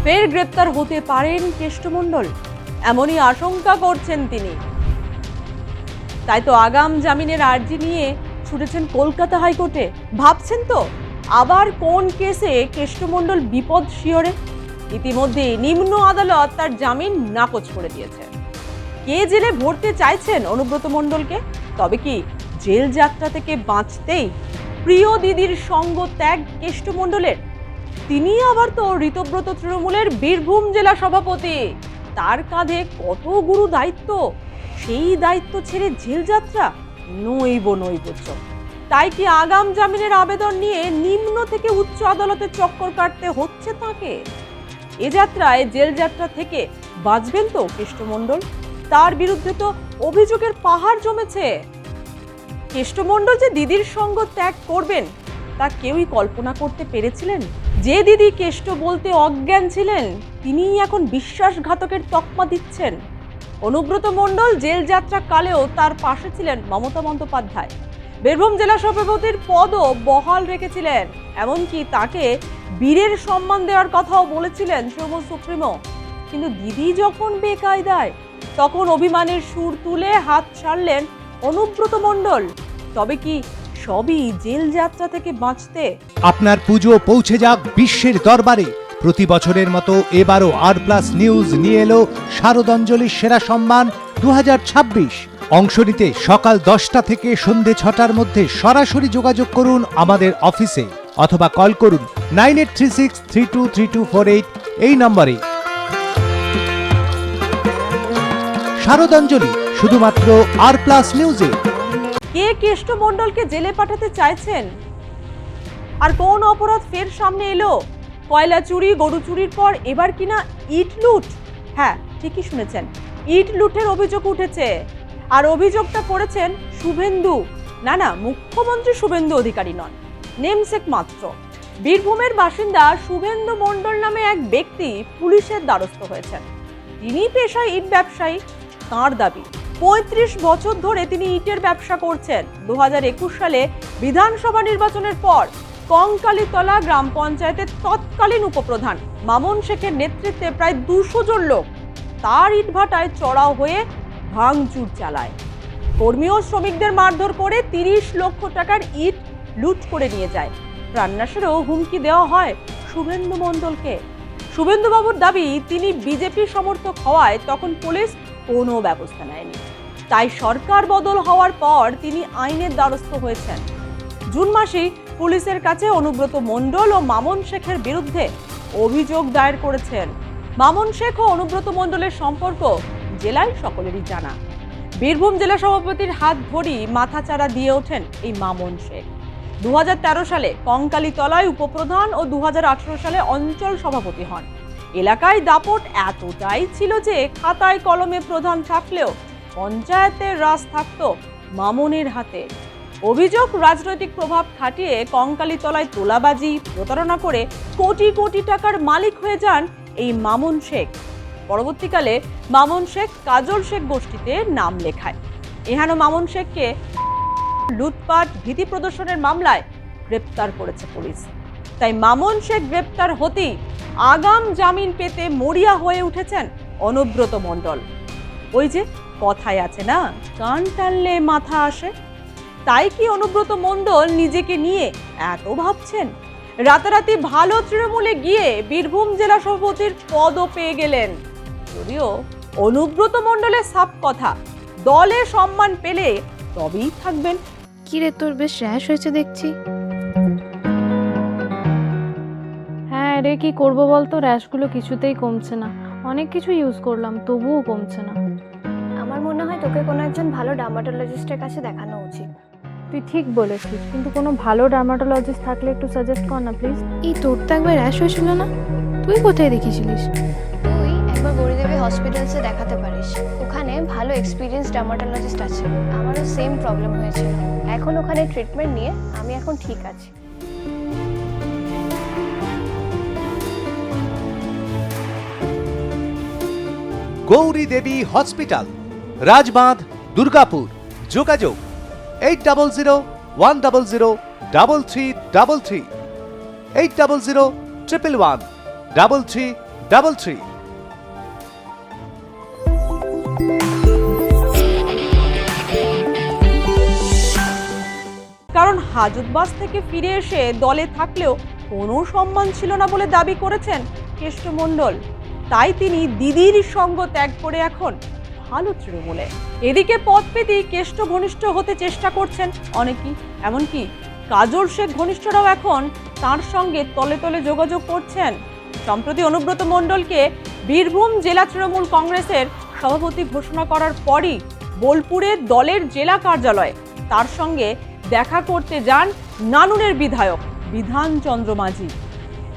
ফের গ্রেপ্তার হতে পারেন কেষ্টমণ্ডল, এমনই আশঙ্কা করছেন তিনি। তাই তো আগাম জামিনের আর্জি নিয়ে ছুটেছেন কলকাতা হাইকোর্টে। ভাবছেন তো আবার কোন কেসে কেষ্টমণ্ডল বিপদ শিয়রে? ইতিমধ্যে নিম্ন আদালত তার জামিন নাকচ করে দিয়েছে। কে জেলে ভরতে চাইছেন অনুব্রত মণ্ডলকে? তবে কি জেল যাত্রা থেকে বাঁচতেই প্রিয় দিদির সঙ্গ ত্যাগ কেষ্টমণ্ডলের? তিনি আবার তো ঋতব্রত তৃণমূলের বীরভূম জেলা সভাপতি, তার কাঁধে কত গুরু দায়িত্ব। সেই দায়িত্ব ছেড়ে জেল যাত্রা নইব। তাই কি আগাম জামিনের আবেদন নিয়ে নিম্ন থেকে উচ্চ আদালতে চক্কর কাটতে হচ্ছে তাকে? এ যাত্রায় জেল যাত্রা থেকে বাঁচবেন তো কেষ্টমণ্ডল? তার বিরুদ্ধে তো অভিযোগের পাহাড় জমেছে। কেষ্টমণ্ডল যে দিদির সঙ্গ ত্যাগ করবেন তা কেউই কল্পনা করতে পেরেছিলেন? যে দিদি কেষ্ট বলতে অজ্ঞান ছিলেন, তিনিই এখন বিশ্বাসঘাতকের তকমা দিচ্ছেন। অনুব্রত মণ্ডল জেল যাত্রা কালেও তার পাশে ছিলেন মমতা বন্দ্যোপাধ্যায়। বীরভূম জেলা সভাপতির পদও বহাল রেখেছিলেন, এমনকি তাকে বীরের সম্মান দেওয়ার কথাও বলেছিলেন তৃণমূল সুপ্রিমো। কিন্তু দিদি যখন বেকায়দায়, তখন অভিমানের সুর তুলে হাত ছাড়লেন অনুব্রত মণ্ডল। তবে কি সবই জেল যাত্রা থেকে বাঁচতে? আপনার পুজো পৌঁছে যাক বিশ্বের দরবারে। প্রতি বছরের মতো এবারও আর+ নিউজ নিয়ে এলো শারদাঞ্জলির সেরা সম্মান 2026। অংশ নিতে সকাল 10টা থেকে সন্ধে 6টার মধ্যে সরাসরি যোগাযোগ করুন আমাদের অফিসে অথবা কল করুন 9836323248 এই নম্বরে। শারদাঞ্জলি শুধুমাত্র আর+ নিউজে। কে কেষ্টমণ্ডলকে জেলে পাঠাতে চাইছেন? আর কোন অপরাধ ফের সামনে এলো? কয়লা চুরি, গরু চুরির পর এবার কিনা ইট লুট। হ্যাঁ, ঠিকই শুনেছেন, ইট লুটের অভিযোগ উঠেছে। আর অভিযোগটা করেছেন শুভেন্দু। না, মুখ্যমন্ত্রী শুভেন্দু অধিকারী নন, নেমসেক মাত্র। বীরভূমের বাসিন্দা শুভেন্দু মণ্ডল নামে এক ব্যক্তি পুলিশের দ্বারস্থ হয়েছেন। তিনি পেশায় ইট ব্যবসায়ী। তাঁর দাবি 35 বছর ধরে তিনি ইটের ব্যবসা করছেন। 2021 সালে বিধানসভা নির্বাচনের পর কঙ্কালীতলা গ্রাম পঞ্চায়েতের তৎকালীন উপপ্রধান মামুন শেখের নেতৃত্বে প্রায় 200 জন লোক তার ইটভাটায় চড়াও হয়ে ভাঙচুর চালায়। কর্মী ও শ্রমিকদের মারধর করে 30 লক্ষ টাকার ইট লুট করে নিয়ে যায়। প্রাণনাশেরও হুমকি দেওয়া হয় শুভেন্দু মণ্ডলকে। শুভেন্দু বাবুর দাবি, তিনি বিজেপি সমর্থক হওয়ায় তখন পুলিশ কোনো ব্যবস্থা নেয়নি। তাই সরকার বদল হওয়ার পর তিনি আইনের দ্বারস্থ হয়েছেন। জুন মাসেই পুলিশের কাছে অনুব্রত মণ্ডল ও মামুন শেখের বিরুদ্ধে অভিযোগ দায়ের করেছেন। মামুন শেখ ও অনুব্রত মণ্ডলের সম্পর্ক জেলায় সকলেরই জানা। বীরভূম জেলা সভাপতির হাত ধরেই মাথাচাড়া দিয়ে ওঠেন এই মামুন শেখ। 2013 সালে কঙ্কালীতলায় উপপ্রধান ও 2018 সালে অঞ্চল সভাপতি হন। এলাকায় দাপট এতটাই ছিল যে খাতায় কলমে প্রধান থাকলেও পঞ্চায়েতের রাজ থাকত মামুনের হাতে। অভিযোগ, রাজনৈতিক প্রভাব খাটিয়ে কঙ্কালীতলায় তোলাবাজি, প্রতারণা করে কোটি কোটি টাকার মালিক হয়ে যান এই মামুন শেখ। পরবর্তীকালে মামুন শেখ কাজল শেখ গোষ্ঠীতে নাম লেখায়। এহেন মামুন শেখকে লুটপাট, ভীতি প্রদর্শনের মামলায় গ্রেপ্তার করেছে পুলিশ। তাই মামুন শেখ গ্রেপ্তার হতেই আগাম জামিন পেতে মরিয়া হয়ে উঠেছেন অনুব্রত মণ্ডল। ওই যে কথায় আছে না, কান টানলে মাথা আসে। তাই কি অনুব্রত মণ্ডল নিজেকে নিয়ে এত ভাবছেন? রাতারাতি ভালো তৃণমূলে গিয়ে বীরভূম জেলা সভাপতির পদও পেয়ে গেলেন। যদিও অনুব্রত মণ্ডলের সাপ কথা, দলে সম্মান পেলে তবেই থাকবেন। কি রে, তোর বেশ র্যাশ হয়েছে দেখছি। হ্যাঁ রে, কি করবো বলতো, র্যাশগুলো কিছুতেই কমছে না। অনেক কিছু ইউজ করলাম, তবুও কমছে না। আমার মনে হয় তোকে কোনো একজন ভালো ডার্মাটোলজিস্টের কাছে দেখানো উচিত। তুই ঠিক বলেছিস, কিন্তু কোনো ভালো ডার্মাটোলজিস্ট থাকলে একটু সাজেস্ট কর না প্লিজ। এই তোর তো একবার র্যাশ হয়েছিল না? তুই কোথায় দেখিয়েছিলিস? তুই একবার গৌরীদেবী হসপিটালসে দেখাতে পারিস, ওখানে ভালো এক্সপিরিয়েন্স ডার্মাটোলজিস্ট আছে। আমারও সেম প্রবলেম হয়েছিল, এখন ওখানে ট্রিটমেন্ট নিয়ে আমি এখন ঠিক আছি। গৌরী দেবী হসপিটাল, রাজবাঁধ, দুর্গাপুর। যোগাযোগ 8001003333, 8001113333। 3333। কারণ হাজতবাস থেকে ফিরে এসে দলে থাকলেও কোনো সম্মান ছিল না বলে দাবি করেছেন কেষ্টমণ্ডল। তাই তিনি দিদির সঙ্গ ত্যাগ করে এখন ভালো তৃণমূলে। এদিকে পদ পেতেই কেষ্ট ঘনিষ্ঠ হতে চেষ্টা করছেন অনেকেই, এমনকি কাজল শেখ ঘনিষ্ঠরাও এখন তার সঙ্গে তলে তলে যোগাযোগ করছেন। সম্প্রতি অনুব্রত মণ্ডলকে বীরভূম জেলা তৃণমূল কংগ্রেসের সভাপতি ঘোষণা করার পরই বোলপুরে দলের জেলা কার্যালয়ে তার সঙ্গে দেখা করতে যান নানুরের বিধায়ক বিধানচন্দ্র মাঝি,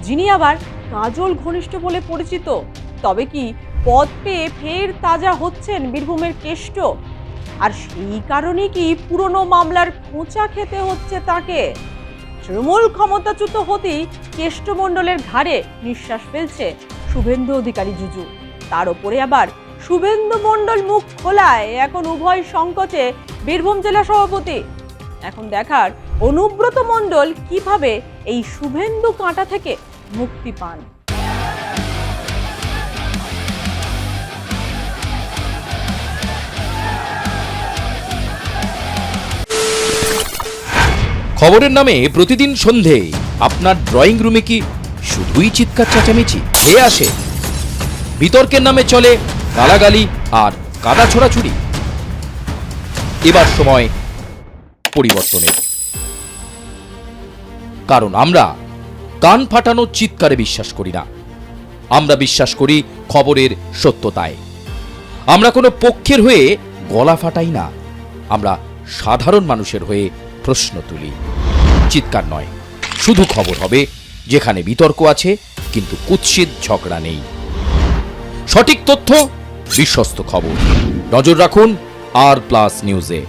যিনি আবার কাজল ঘনিষ্ঠ বলে পরিচিত। তবে কি পদ পেয়ে ফের তাজা হচ্ছেন বীরভূমের কেষ্ট? আর সেই কারণে কি পুরনো মামলার খোঁচা খেতে হচ্ছে তাকে? তৃণমূল ক্ষমতাচ্যুত হতেই কেষ্টমণ্ডলের ঘাড়ে নিঃশ্বাস ফেলছে শুভেন্দু অধিকারী জুজু। তার উপরে আবার শুভেন্দু মণ্ডল মুখ খোলায় এখন উভয় সংকটে বীরভূম জেলা সভাপতি। এখন দেখার অনুব্রত মণ্ডল কিভাবে এই শুভেন্দু কাঁটা থেকে মুক্তি পান। খবরের নামে প্রতিদিন সন্ধে আপনার ড্রয়িং রুমে কি শুধুই চিৎকার চেঁচামেচি হয়ে আসে? বিতর্কের নামে চলে গালাগালি আর কাদা ছোড়াছুড়ি। এবার সময় পরিবর্তনের, কারণ আমরা কান ফাটানো চিৎকারে বিশ্বাস করি না। আমরা বিশ্বাস করি খবরের সত্যতায়। আমরা কোনো পক্ষের হয়ে গলা ফাটাই না, আমরা সাধারণ মানুষের হয়ে প্রশ্ন তুলি। চিৎকার নয়, শুধু খবর হবে যেখানে বিতর্ক আছে কিন্তু কুৎসিত ঝগড়া নেই। সঠিক তথ্য, বিশ্বস্ত খবর। নজর রাখুন আর প্লাস নিউজে।